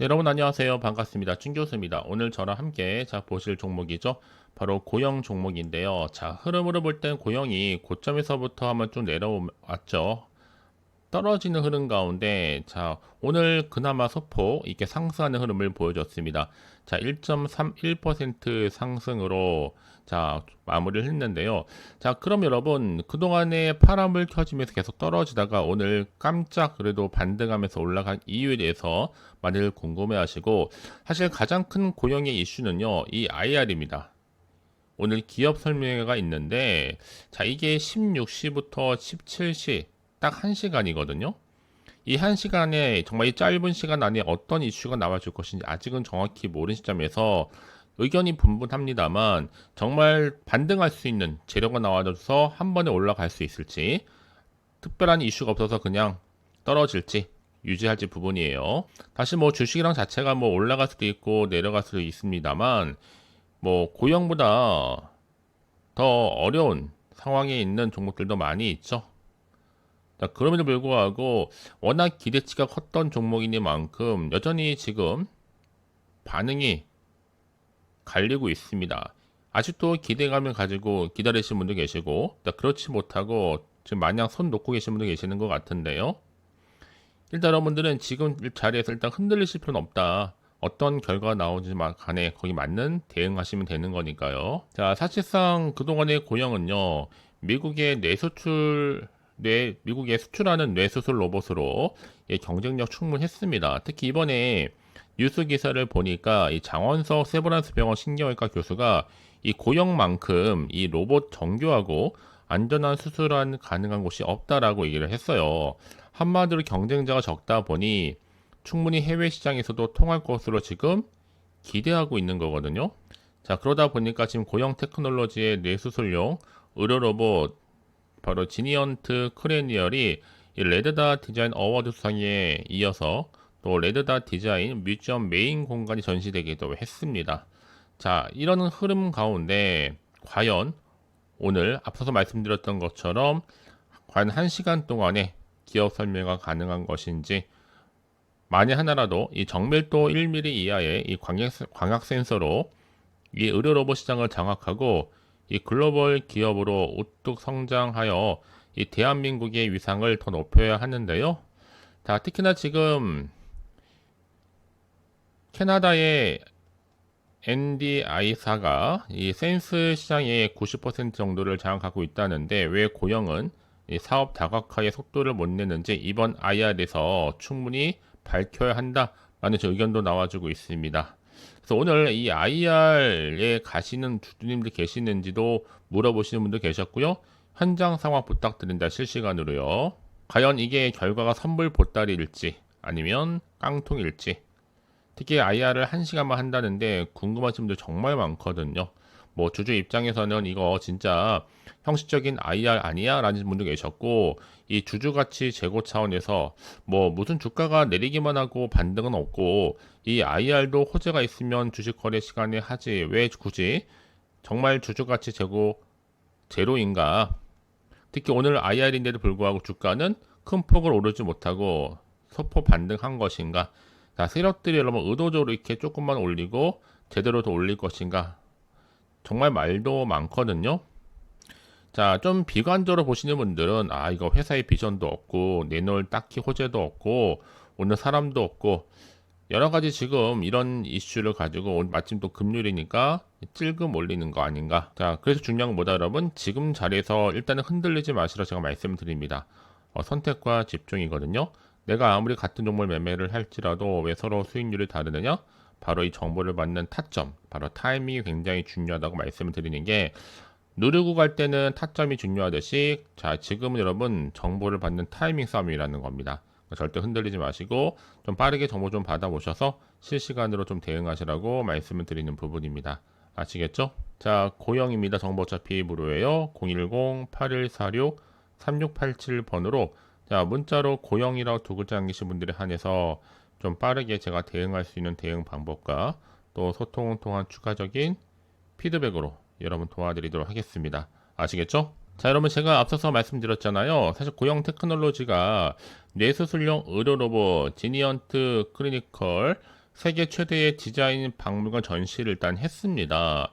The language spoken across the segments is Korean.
네, 여러분 안녕하세요. 반갑습니다. 춘 교수입니다. 오늘 저랑 함께 보실 종목이죠. 바로 고영 종목인데요. 흐름으로 볼 땐 고영이 고점에서부터 한번 쭉 내려왔죠. 떨어지는 흐름 가운데 오늘 그나마 소폭 이렇게 상승하는 흐름을 보여줬습니다. 1.31% 상승으로 마무리를 했는데요. 그럼 여러분 그동안에 파란불 켜지면서 계속 떨어지다가 오늘 깜짝 그래도 반등하면서 올라간 이유에 대해서 많이들 궁금해 하시고, 사실 가장 큰 고영의 이슈는요, 이 IR입니다. 오늘 기업 설명회가 있는데 이게 16시부터 17시 딱 1시간이거든요. 이 1시간에 정말 이 짧은 시간 안에 어떤 이슈가 나와줄 것인지 아직은 정확히 모르는 시점에서 의견이 분분합니다만, 정말 반등할 수 있는 재료가 나와줘서 한 번에 올라갈 수 있을지, 특별한 이슈가 없어서 그냥 떨어질지 유지할지 부분이에요. 다시 주식이랑 자체가 올라갈 수도 있고 내려갈 수도 있습니다만, 고영보다 더 어려운 상황에 있는 종목들도 많이 있죠. 그럼에도 불구하고 워낙 기대치가 컸던 종목이니만큼 여전히 지금 반응이 갈리고 있습니다. 아직도 기대감을 가지고 기다리시는 분도 계시고, 그렇지 못하고 지금 마냥 손 놓고 계신 분도 계시는 것 같은데요. 일단 여러분들은 지금 자리에서 일단 흔들리실 필요는 없다. 어떤 결과가 나오지 간에 거기 맞는 대응하시면 되는 거니까요. 사실상 그동안의 고영은요, 미국의 미국에 수출하는 뇌수술 로봇으로 경쟁력 충분했습니다. 특히 이번에 뉴스 기사를 보니까 이 장원석 세브란스 병원 신경외과 교수가 이 고영만큼 이 로봇 정교하고 안전한 수술한 가능한 곳이 없다라고 얘기를 했어요. 한마디로 경쟁자가 적다 보니 충분히 해외 시장에서도 통할 것으로 지금 기대하고 있는 거거든요. 그러다 보니까 지금 고영 테크놀로지의 뇌수술용 의료 로봇 바로 지니언트 크레니얼이 이 레드다 디자인 어워드 수상에 이어서 또 레드다 디자인 뮤지엄 메인 공간이 전시되기도 했습니다. 이런 흐름 가운데 과연 오늘 앞서서 말씀드렸던 것처럼 과연 1시간 동안에 기업 설명가 가능한 것인지, 만에 하나라도 이 정밀도 1mm 이하의 이 광학 센서로 이 의료 로봇 시장을 장악하고 이 글로벌 기업으로 우뚝 성장하여 이 대한민국의 위상을 더 높여야 하는데요. 특히나 지금 캐나다의 NDI사가 이 센스 시장의 90% 정도를 장악하고 있다는데, 왜 고영은 이 사업 다각화의 속도를 못 내는지 이번 IR에서 충분히 밝혀야 한다라는 의견도 나와주고 있습니다. 그래서 오늘 이 IR에 가시는 주주님들 계시는지도 물어보시는 분도 계셨고요. 현장 상황 부탁드린다, 실시간으로요. 과연 이게 결과가 선불 보따리일지 아니면 깡통일지, 특히 IR을 1시간만 한다는데 궁금하신 분들 정말 많거든요. 주주 입장에서는 이거 진짜 형식적인 IR 아니야? 라는 분도 계셨고, 이 주주가치 제고 차원에서 무슨 주가가 내리기만 하고 반등은 없고 이 IR도 호재가 있으면 주식 거래 시간에 하지 왜 굳이 정말 주주가치 제고 제로인가? 특히 오늘 IR인데도 불구하고 주가는 큰 폭을 오르지 못하고 소폭 반등한 것인가? 세력들이 여러분 의도적으로 이렇게 조금만 올리고 제대로 더 올릴 것인가? 정말 말도 많거든요. 좀 비관적으로 보시는 분들은 이거 회사의 비전도 없고 내놓을 딱히 호재도 없고 오늘 사람도 없고 여러 가지 지금 이런 이슈를 가지고 마침 또 금요일이니까 찔끔 올리는 거 아닌가. 그래서 중요한 건 뭐다 여러분, 지금 자리에서 일단은 흔들리지 마시라 제가 말씀드립니다. 선택과 집중이거든요. 내가 아무리 같은 종목을 매매를 할지라도 왜 서로 수익률이 다르느냐? 바로 이 정보를 받는 타점, 바로 타이밍이 굉장히 중요하다고 말씀을 드리는 게, 누르고 갈 때는 타점이 중요하듯이 지금은 여러분 정보를 받는 타이밍 싸움이라는 겁니다. 절대 흔들리지 마시고 좀 빠르게 정보 좀 받아보셔서 실시간으로 좀 대응하시라고 말씀을 드리는 부분입니다. 아시겠죠? 고영입니다. 정보차피 무료예요. 010-8146-3687번으로 문자로 고영이라고 두 글자 남기신 분들에 한해서 좀 빠르게 제가 대응할 수 있는 대응 방법과 또 소통을 통한 추가적인 피드백으로 여러분 도와드리도록 하겠습니다. 아시겠죠? 여러분 제가 앞서서 말씀드렸잖아요. 사실 고영 테크놀로지가 뇌수술용 의료 로봇 지니언트 클리니컬 세계 최대의 디자인 박물관 전시를 일단 했습니다.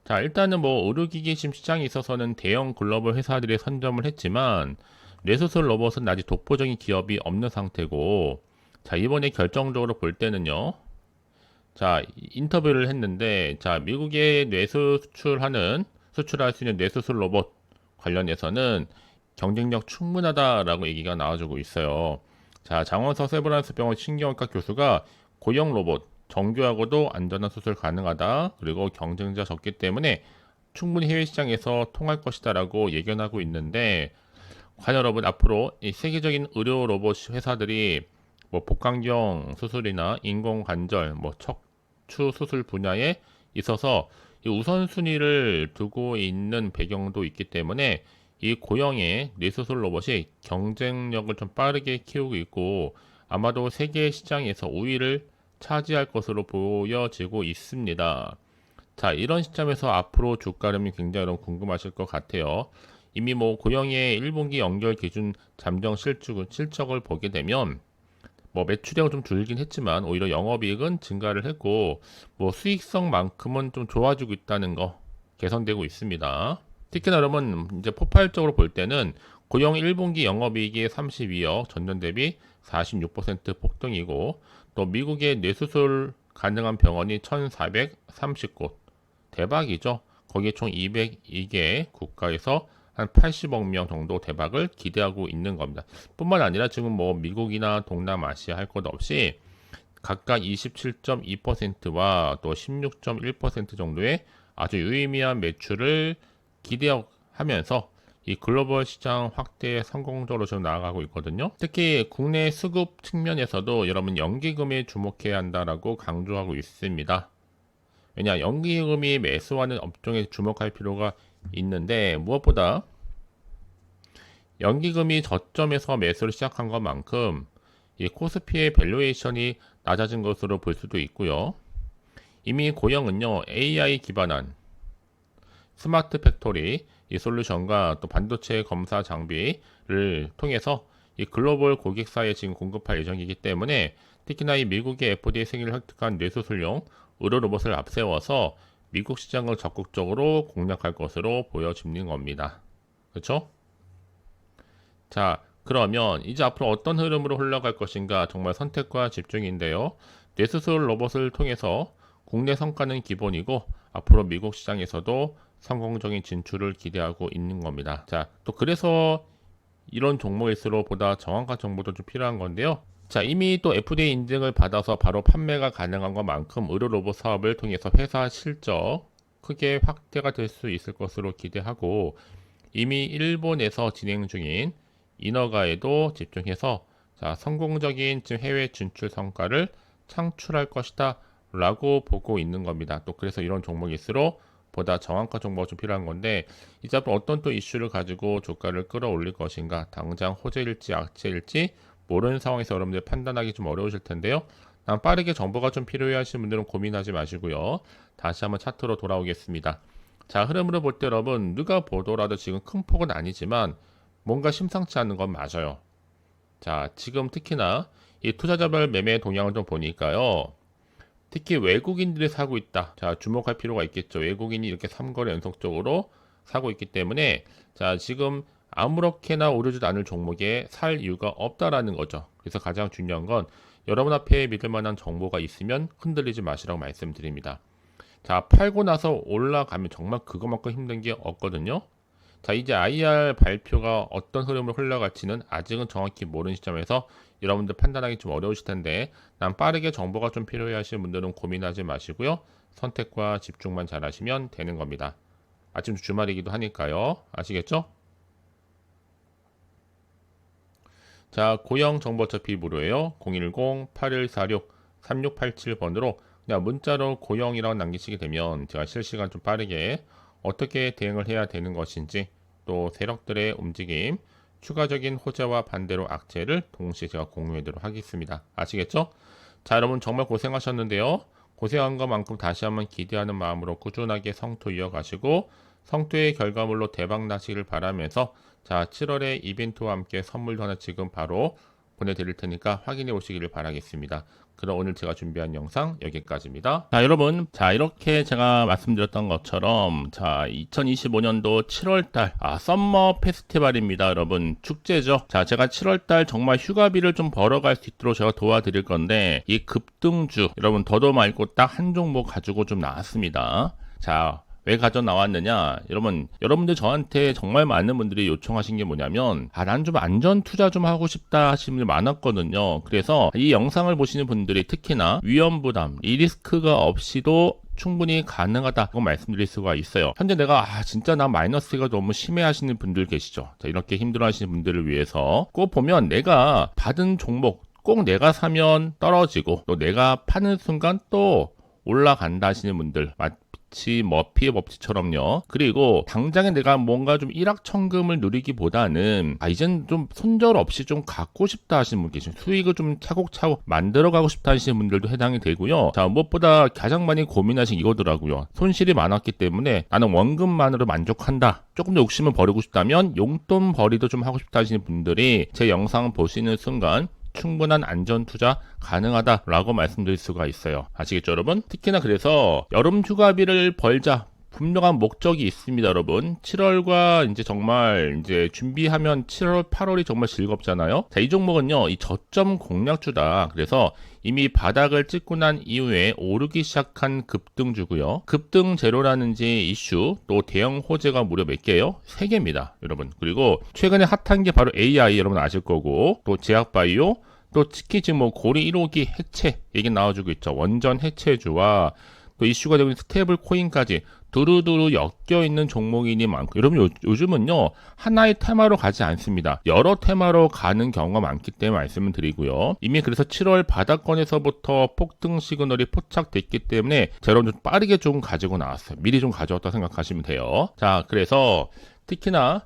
자, 일단은 뭐 의료기기심 시장에 있어서는 대형 글로벌 회사들이 선점을 했지만 뇌수술 로봇은 아직 독보적인 기업이 없는 상태고, 자, 이번에 결정적으로 볼 때는요. 자, 인터뷰를 했는데, 자, 미국의 수출할 수 있는 뇌수술 로봇 관련해서는 경쟁력 충분하다라고 얘기가 나와주고 있어요. 자, 장원석 세브란스 병원 신경외과 교수가 고형 로봇, 정교하고도 안전한 수술 가능하다. 그리고 경쟁자 적기 때문에 충분히 해외 시장에서 통할 것이다라고 예견하고 있는데, 과연 여러분 앞으로 이 세계적인 의료 로봇 회사들이 뭐 복강경 수술이나 인공관절, 뭐 척추 수술 분야에 있어서 이 우선순위를 두고 있는 배경도 있기 때문에 이 고형의 뇌수술 로봇이 경쟁력을 좀 빠르게 키우고 있고, 아마도 세계 시장에서 우위를 차지할 것으로 보여지고 있습니다. 자, 이런 시점에서 앞으로 주가 흐름이 굉장히 여러분 궁금하실 것 같아요. 이미 뭐 고영의 1분기 연결 기준 잠정 실적을 보게 되면 뭐 매출액은 좀 줄긴 했지만 오히려 영업이익은 증가를 했고, 뭐 수익성만큼은 좀 좋아지고 있다는 거, 개선되고 있습니다. 특히나 여러분 이제 폭발적으로 볼 때는 고영 1분기 영업이익이 32억, 전년 대비 46% 폭등이고, 또 미국의 뇌수술 가능한 병원이 1,430곳, 대박이죠. 거기에 총 202개 국가에서 한 80억 명 정도 대박을 기대하고 있는 겁니다. 뿐만 아니라 지금 뭐 미국이나 동남아시아 할 것 없이 각각 27.2%와 또 16.1% 정도의 아주 유의미한 매출을 기대하면서 이 글로벌 시장 확대에 성공적으로 좀 나아가고 있거든요. 특히 국내 수급 측면에서도 여러분 연기금에 주목해야 한다라고 강조하고 있습니다. 왜냐, 연기금이 매수하는 업종에 주목할 필요가 있는데, 무엇보다 연기금이 저점에서 매수를 시작한 것만큼 이 코스피의 밸류에이션이 낮아진 것으로 볼 수도 있고요. 이미 고영은요, AI 기반한 스마트 팩토리 이 솔루션과 또 반도체 검사 장비를 통해서 이 글로벌 고객사에 지금 공급할 예정이기 때문에, 특히나 이 미국의 FDA 승인을 획득한 뇌수술용 의료 로봇을 앞세워서 미국 시장을 적극적으로 공략할 것으로 보여지는 겁니다. 그렇죠? 자, 그러면 이제 앞으로 어떤 흐름으로 흘러갈 것인가, 정말 선택과 집중인데요. 뇌수술 로봇을 통해서 국내 성과는 기본이고 앞으로 미국 시장에서도 성공적인 진출을 기대하고 있는 겁니다. 자, 또 그래서 이런 종목일수록 보다 정확한 정보도 좀 필요한 건데요. 자, 이미 또 FDA 인증을 받아서 바로 판매가 가능한 것만큼 의료 로봇 사업을 통해서 회사 실적 크게 확대가 될 수 있을 것으로 기대하고, 이미 일본에서 진행 중인 인허가에도 집중해서 자, 성공적인 지금 해외 진출 성과를 창출할 것이다 라고 보고 있는 겁니다. 또 그래서 이런 종목일수록 보다 정확한 정보가 좀 필요한 건데, 이제 앞으로 어떤 또 이슈를 가지고 주가를 끌어올릴 것인가, 당장 호재일지 악재일지 모르는 상황에서 여러분들 판단하기 좀 어려우실 텐데요. 빠르게 정보가 좀 필요해 하시는 분들은 고민하지 마시고요. 다시 한번 차트로 돌아오겠습니다. 자, 흐름으로 볼 때 여러분 누가 보더라도 지금 큰 폭은 아니지만 뭔가 심상치 않은 건 맞아요. 자, 지금 특히나 이 투자자별 매매 동향을 좀 보니까요. 특히 외국인들이 사고 있다. 자, 주목할 필요가 있겠죠. 외국인이 이렇게 3거래 연속적으로 사고 있기 때문에, 자, 지금 아무렇게나 오르지도 않을 종목에 살 이유가 없다라는 거죠. 그래서 가장 중요한 건 여러분 앞에 믿을 만한 정보가 있으면 흔들리지 마시라고 말씀드립니다. 자, 팔고 나서 올라가면 정말 그것만큼 힘든 게 없거든요. 자, 이제 IR 발표가 어떤 흐름으로 흘러갈지는 아직은 정확히 모르는 시점에서 여러분들 판단하기 좀 어려우실 텐데, 난 빠르게 정보가 좀 필요해 하시는 분들은 고민하지 마시고요. 선택과 집중만 잘 하시면 되는 겁니다. 아침 주말이기도 하니까요. 아시겠죠? 자, 고영 정보차피 무료예요. 010-8146-3687번으로 그냥 문자로 고영이라고 남기시게 되면 제가 실시간 좀 빠르게 어떻게 대응을 해야 되는 것인지, 또 세력들의 움직임, 추가적인 호재와 반대로 악재를 동시에 제가 공유해드리도록 하겠습니다. 아시겠죠? 자, 여러분 정말 고생하셨는데요. 고생한 것만큼 다시 한번 기대하는 마음으로 꾸준하게 성투 이어가시고 성투의 결과물로 대박 나시기를 바라면서, 자, 7월에 이벤트와 함께 선물도 하나 지금 바로 보내드릴 테니까 확인해 보시기를 바라겠습니다. 그럼 오늘 제가 준비한 영상 여기까지입니다. 자, 여러분, 자, 이렇게 제가 말씀드렸던 것처럼, 자, 2025년도 7월달, 썸머 페스티벌입니다. 여러분, 축제죠. 자, 제가 7월달 정말 휴가비를 좀 벌어갈 수 있도록 제가 도와드릴 건데, 이 급등주, 여러분, 더도 말고 딱 한 종목 가지고 좀 나왔습니다. 자, 왜 가져 나왔느냐? 여러분들 저한테 정말 많은 분들이 요청하신 게 뭐냐면, 난 좀 안전 투자 좀 하고 싶다 하시는 분들 많았거든요. 그래서 이 영상을 보시는 분들이 특히나 위험 부담, 이 리스크가 없이도 충분히 가능하다고 말씀드릴 수가 있어요. 현재 내가 진짜 나 마이너스가 너무 심해 하시는 분들 계시죠. 자, 이렇게 힘들어 하시는 분들을 위해서 꼭 보면 내가 받은 종목 꼭 내가 사면 떨어지고 또 내가 파는 순간 또 올라간다 하시는 분들 머피의 법칙처럼요. 그리고 당장에 내가 뭔가 좀 일확천금을 누리기보다는 이젠 좀 손절 없이 좀 갖고 싶다 하시는 분 계시죠. 수익을 좀 차곡차곡 만들어가고 싶다 하시는 분들도 해당이 되고요. 자, 무엇보다 가장 많이 고민하신 이거더라고요. 손실이 많았기 때문에 나는 원금만으로 만족한다. 조금 더 욕심을 버리고 싶다면 용돈 벌이도 좀 하고 싶다 하시는 분들이 제 영상 보시는 순간 충분한 안전 투자 가능하다라고 말씀드릴 수가 있어요. 아시겠죠, 여러분? 특히나 그래서 여름 휴가비를 벌자. 분명한 목적이 있습니다, 여러분. 7월과 정말 준비하면 7월, 8월이 정말 즐겁잖아요. 자, 이 종목은요, 이 저점 공략주다. 그래서 이미 바닥을 찍고 난 이후에 오르기 시작한 급등주고요. 급등 제로라는지 이슈, 또 대형 호재가 무려 몇 개요? 3개입니다, 여러분. 그리고 최근에 핫한 게 바로 AI 여러분 아실 거고, 또 제약바이오, 또 특히 지금 고리 1호기 해체 얘기 나와주고 있죠. 원전 해체주와 또 이슈가 되고 있는 스테이블 코인까지 두루두루 엮여있는 종목이니 많고, 여러분 요즘은요 하나의 테마로 가지 않습니다. 여러 테마로 가는 경우가 많기 때문에 말씀을 드리고요. 이미 그래서 7월 바닥권에서부터 폭등 시그널이 포착됐기 때문에 제가 좀 빠르게 좀 가지고 나왔어요. 미리 좀 가져왔다 생각하시면 돼요. 자, 그래서 특히나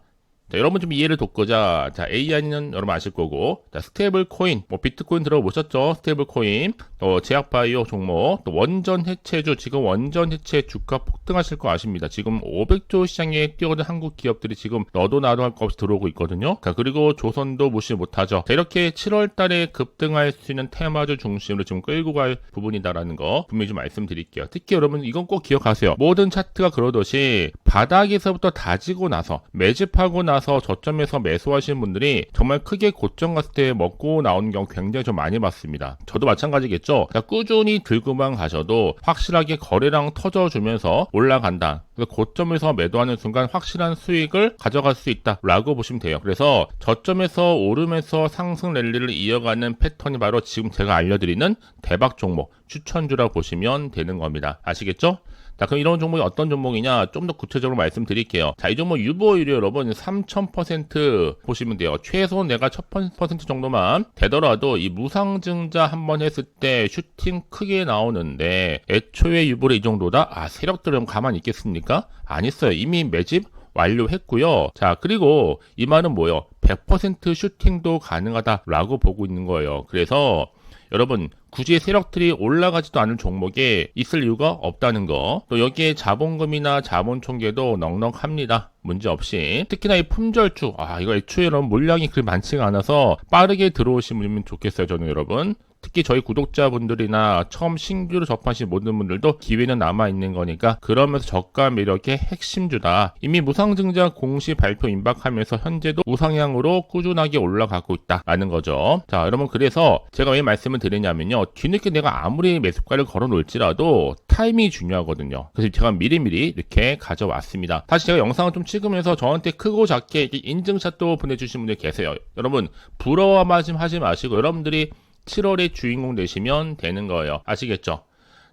자, 여러분 좀 이해를 돕고자, 자, AI는 여러분 아실 거고, 자, 스테이블 코인, 비트코인 들어보셨죠? 스테이블 코인, 또 제약바이오 종목, 또 원전 해체주, 지금 원전 해체 주가 폭등하실 거 아십니다. 지금 500조 시장에 뛰어든 한국 기업들이 지금 너도 나도 할 거 없이 들어오고 있거든요. 자, 그리고 조선도 무시 못하죠. 자, 이렇게 7월 달에 급등할 수 있는 테마주 중심으로 지금 끌고 갈 부분이다라는 거 분명히 좀 말씀드릴게요. 특히 여러분 이건 꼭 기억하세요. 모든 차트가 그러듯이 바닥에서부터 다지고 나서 매집하고 나서 저점에서 매수하시는 분들이 정말 크게 고점 갔을 때 먹고 나오는 경우 굉장히 좀 많이 봤습니다. 저도 마찬가지겠죠. 자, 꾸준히 들고만 가셔도 확실하게 거래량 터져주면서 올라간다. 그래서 고점에서 매도하는 순간 확실한 수익을 가져갈 수 있다라고 보시면 돼요. 그래서 저점에서 오르면서 상승 랠리를 이어가는 패턴이 바로 지금 제가 알려드리는 대박 종목 추천주라고 보시면 되는 겁니다. 아시겠죠? 자, 그럼 이런 종목이 어떤 종목이냐 좀 더 구체적으로 말씀드릴게요. 자, 이 종목 유보율이 여러분 3000% 보시면 돼요. 최소 내가 1000% 정도만 되더라도 이 무상증자 한번 했을 때 슈팅 크게 나오는데 애초에 유보율이 이 정도다? 세력들은 가만히 있겠습니까? 안 있어요. 이미 매집 완료했고요. 자, 그리고 이 말은 뭐예요? 100% 슈팅도 가능하다라고 보고 있는 거예요. 그래서 여러분 굳이 세력들이 올라가지도 않을 종목에 있을 이유가 없다는 거. 또 여기에 자본금이나 자본 총계도 넉넉합니다. 문제없이. 특히나 이 품절주 이거 애초에 여러분 물량이 그리 많지가 않아서 빠르게 들어오시면 좋겠어요. 저는 여러분. 특히 저희 구독자분들이나 처음 신규로 접하신 모든 분들도 기회는 남아있는 거니까 그러면서 저가 매력의 핵심주다. 이미 무상증자 공시 발표 임박하면서 현재도 우상향으로 꾸준하게 올라가고 있다라는 거죠. 자, 여러분 그래서 제가 왜 말씀을 드리냐면요. 뒤늦게 내가 아무리 매수가를 걸어 놓을지라도 타이밍이 중요하거든요. 그래서 제가 미리미리 이렇게 가져왔습니다. 다시 제가 영상을 좀 찍으면서 저한테 크고 작게 인증샷도 보내주신 분들 계세요. 여러분 부러워하지 마시고 여러분들이 7월에 주인공 되시면 되는 거예요. 아시겠죠?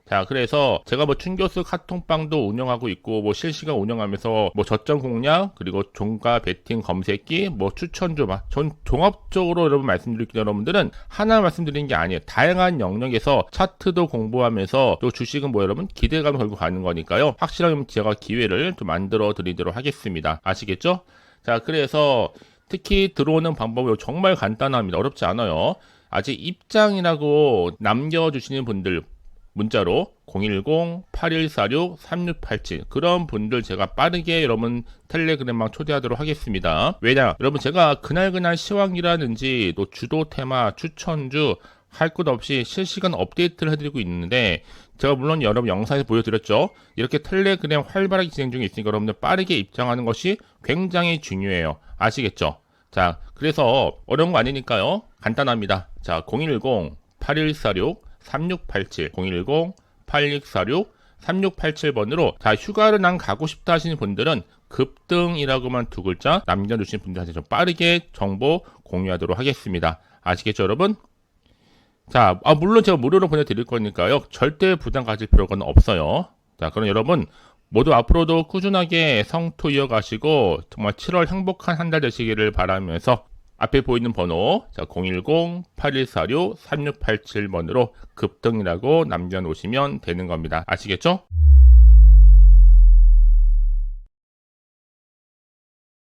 자, 그래서 제가 춘교수 카톡방도 운영하고 있고 실시간 운영하면서 저점 공략 그리고 종가 베팅 검색기 추천주 전 종합적으로 여러분 말씀드릴게요. 여러분들은 하나 말씀드리는 게 아니에요. 다양한 영역에서 차트도 공부하면서 또 주식은 여러분 기대감을 걸고 가는 거니까요. 확실하게 제가 기회를 좀 만들어 드리도록 하겠습니다. 아시겠죠? 자, 그래서 특히 들어오는 방법이 정말 간단합니다. 어렵지 않아요. 아직 입장이라고 남겨주시는 분들 문자로 010-8146-3687 그런 분들 제가 빠르게 여러분 텔레그램방 초대하도록 하겠습니다. 왜냐? 여러분 제가 그날 시황이라든지 또 주도 테마, 추천주 할 것 없이 실시간 업데이트를 해드리고 있는데 제가 물론 여러분 영상에서 보여드렸죠. 이렇게 텔레그램 활발하게 진행 중에 있으니까 여러분들 빠르게 입장하는 것이 굉장히 중요해요. 아시겠죠? 자, 그래서 어려운 거 아니니까요. 간단합니다. 자, 010-8146-3687 010-8646-3687번으로 자, 휴가를 난 가고 싶다 하시는 분들은 급등이라고만 두 글자 남겨주신 분들한테 좀 빠르게 정보 공유하도록 하겠습니다. 아시겠죠, 여러분? 자, 물론 제가 무료로 보내드릴 거니까요. 절대 부담 가질 필요가 없어요. 자, 그럼 여러분 모두 앞으로도 꾸준하게 성투 이어가시고 정말 7월 행복한 한 달 되시기를 바라면서 앞에 보이는 번호 010-8146-3687번으로 급등이라고 남겨놓으시면 되는 겁니다. 아시겠죠?